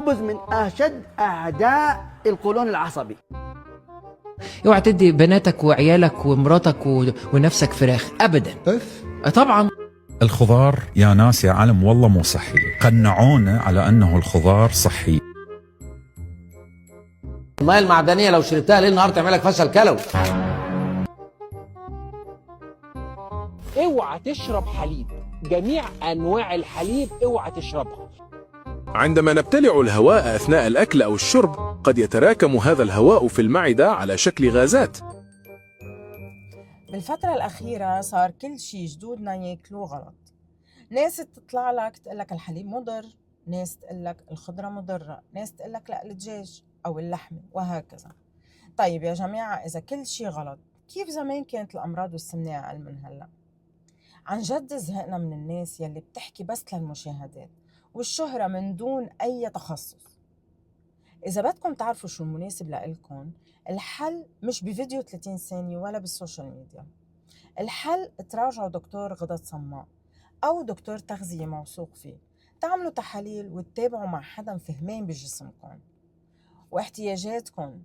الخبز من أشد أعداء القولون العصبي. اوعى تدي بناتك وعيالك ومراتك ونفسك فراخ ابدا. طبعا الخضار يا ناس يا علم والله مو صحي، قنعونا على انه الخضار صحي. المياه المعدنيه لو شربتها ليل نهار تعمل لك فشل كلوي. اوعى تشرب حليب، جميع انواع الحليب اوعى تشربها. عندما نبتلع الهواء أثناء الأكل أو الشرب قد يتراكم هذا الهواء في المعدة على شكل غازات. بالفترة الأخيرة صار كل شي جدودنا ياكلوه غلط. ناس تطلع لك تقول لك الحليب مضر، ناس تقول لك الخضرة مضرة، ناس تقول لك لا الدجاج أو اللحمة وهكذا. طيب يا جماعة، إذا كل شي غلط كيف زمان كانت الأمراض والسمنة أقل من هلأ؟ عن جد زهقنا من الناس يلي بتحكي بس للمشاهدات والشهرة من دون أي تخصص. إذا بدكم تعرفوا شو المناسب لإلكم، الحل مش بفيديو 30 ثانية ولا بالسوشيال ميديا. الحل تراجعوا دكتور غدد صماء أو دكتور تغذية موثوق فيه، تعملوا تحاليل وتتابعوا مع حدا فهمان بجسمكم واحتياجاتكم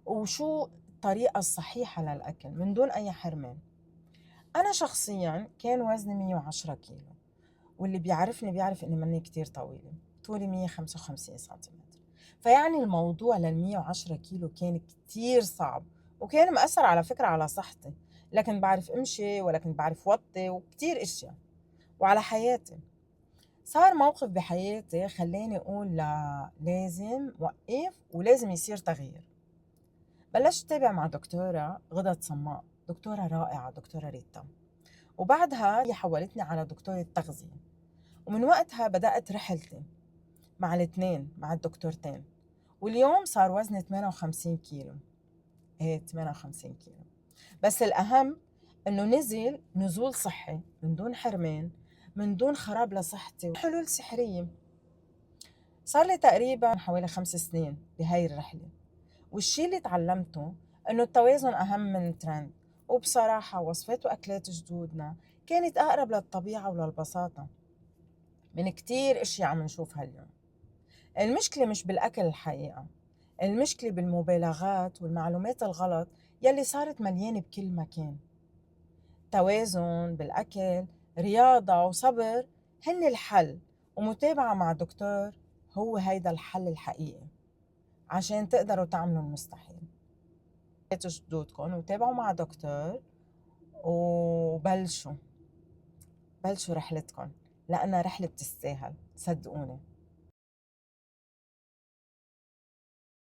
وشو الطريقة الصحيحة للأكل من دون أي حرمان. أنا شخصياً كان وزني 110 كيلو، واللي بيعرفني بيعرف إني مني كتير طويلة، طولي 155 سنتيمتر. فيعني الموضوع لل 110 كيلو كان كتير صعب، وكان مأثر على فكرة على صحتي، لكن بعرف امشي ولكن بعرف وطي وكتير اشياء وعلى حياتي. صار موقف بحياتي خلاني اقول لا، لازم وقف ولازم يصير تغيير. بلشت اتابع مع دكتورة غدد صماء، دكتورة رائعة، دكتورة ريتا، وبعدها هي حولتني على دكتورة تغذية، ومن وقتها بدأت رحلتي مع الاثنين، مع الدكتورتين، واليوم صار وزني 58 كيلو. 58 كيلو. بس الأهم إنه نزل نزول صحي من دون حرمان، من دون خراب لصحتي، حلول سحرية. صار لي تقريبا حوالي 5 سنين بهاي الرحلة، والشي اللي تعلمته إنه التوازن أهم من الترند. وبصراحة وصفات وأكلات جدودنا كانت أقرب للطبيعة وللبساطة من كتير اشياء عم نشوفها اليوم. المشكلة مش بالأكل الحقيقة، المشكلة بالمبالغات والمعلومات الغلط يلي صارت مليانة بكل مكان. توازن بالأكل، رياضة وصبر هن الحل، ومتابعة مع دكتور هو هيدا الحل الحقيقي عشان تقدروا تعملوا المستحيل. جدودكم وتابعوا مع دكتور وبلشوا رحلتكم، لأنها رحلة بتستاهل، صدقوني.